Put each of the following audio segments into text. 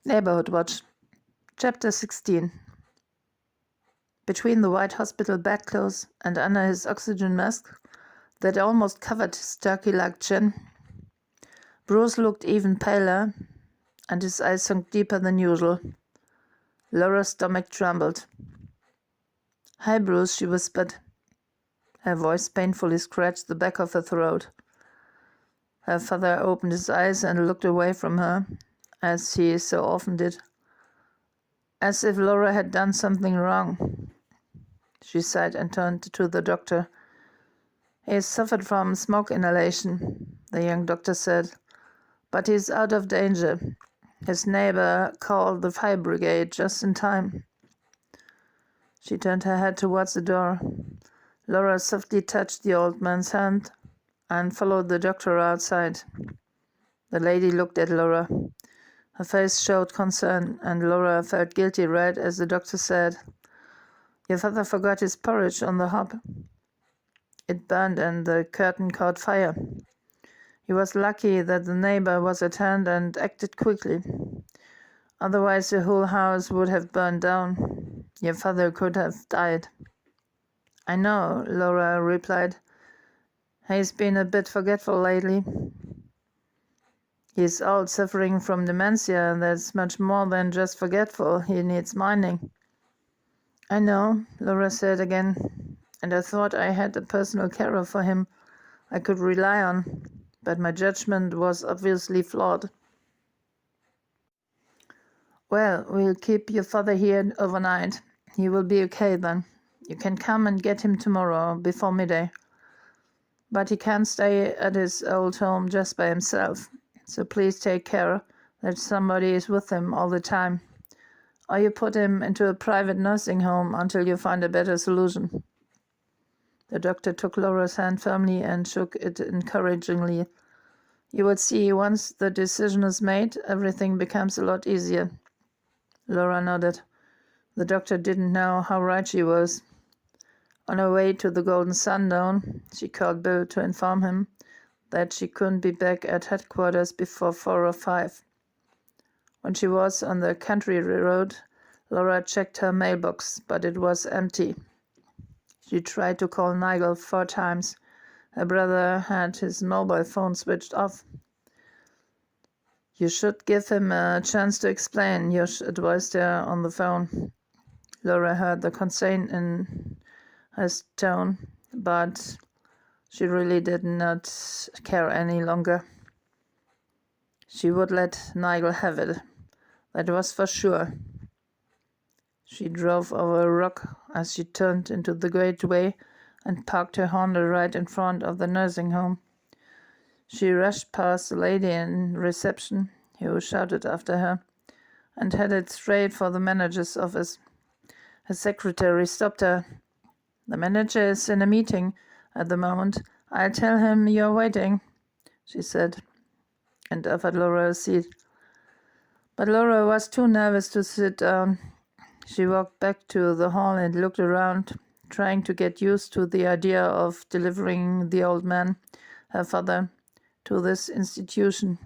Neighbourhood Watch, Chapter 16. Between the white hospital bedclothes and under his oxygen mask that almost covered his turkey-like chin, Bruce looked even paler, and his eyes sunk deeper than usual. Laura's stomach trembled. "Hi, Bruce," she whispered. Her voice painfully scratched the back of her throat. Her father opened his eyes and looked away from her, as he so often did, as if Laura had done something wrong. She sighed and turned to the doctor. "He has suffered from smoke inhalation," the young doctor said, "but he's out of danger. His neighbor called the fire brigade just in time." She turned her head towards the door. Laura softly touched the old man's hand and followed the doctor outside. The lady looked at Laura. Her face showed concern, and Laura felt guilty right as the doctor said, "Your father forgot his porridge on the hob. It burned and the curtain caught fire. He was lucky that the neighbor was at hand and acted quickly. Otherwise the whole house would have burned down. Your father could have died." "I know," Laura replied. "He's been a bit forgetful lately." "He's old, suffering from dementia, and that's much more than just forgetful. He needs minding." "I know," Laura said again, "and I thought I had a personal carer for him I could rely on, but my judgment was obviously flawed." "Well, we'll keep your father here overnight. He will be okay then. You can come and get him tomorrow before midday. But he can't stay at his old home just by himself, so please take care that somebody is with him all the time. Or you put him into a private nursing home until you find a better solution." The doctor took Laura's hand firmly and shook it encouragingly. "You will see, once the decision is made, everything becomes a lot easier." Laura nodded. The doctor didn't know how right she was. On her way to the Golden Sundown, she called Bill to inform him that she couldn't be back at headquarters before 4 or 5. When she was on the country road, Laura checked her mailbox, but it was empty. She tried to call Nigel 4 times. Her brother had his mobile phone switched off. "You should give him a chance to explain," Yosh advised her on the phone. Laura heard the concern in his tone, but she really did not care any longer. She would let Nigel have it. That was for sure. She drove over a rock as she turned into the gateway and parked her Honda right in front of the nursing home. She rushed past the lady in reception, who shouted after her, and headed straight for the manager's office. Her secretary stopped her. "The manager is in a meeting at the moment. I'll tell him you're waiting," she said, and offered Laura a seat. But Laura was too nervous to sit down. She walked back to the hall and looked around, trying to get used to the idea of delivering the old man, her father, to this institution.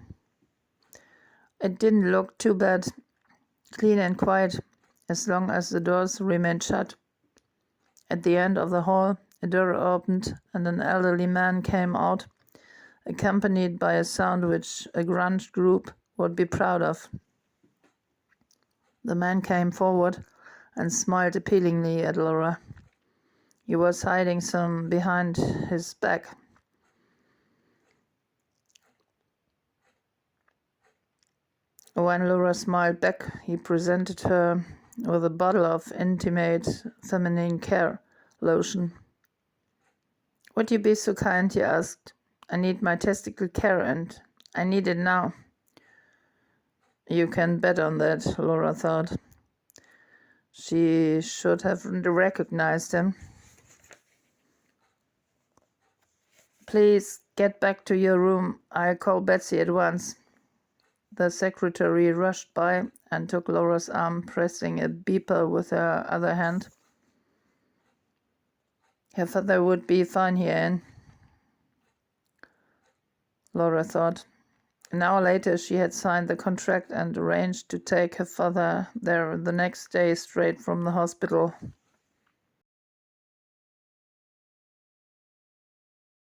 It didn't look too bad, clean and quiet, as long as the doors remained shut. At the end of the hall, a door opened and an elderly man came out, accompanied by a sound which a grunge group would be proud of. The man came forward and smiled appealingly at Laura. He was hiding some behind his back. When Laura smiled back, he presented her with a bottle of intimate feminine care lotion. "Would you be so kind?" he asked. "I need my testicle care and I need it now." You can bet on that, Laura thought. She should have recognized him. "Please get back to your room. I'll call Betsy at once." The secretary rushed by and took Laura's arm, pressing a beeper with her other hand. Her father would be fine here, Anne, Laura thought. An hour later, she had signed the contract and arranged to take her father there the next day straight from the hospital.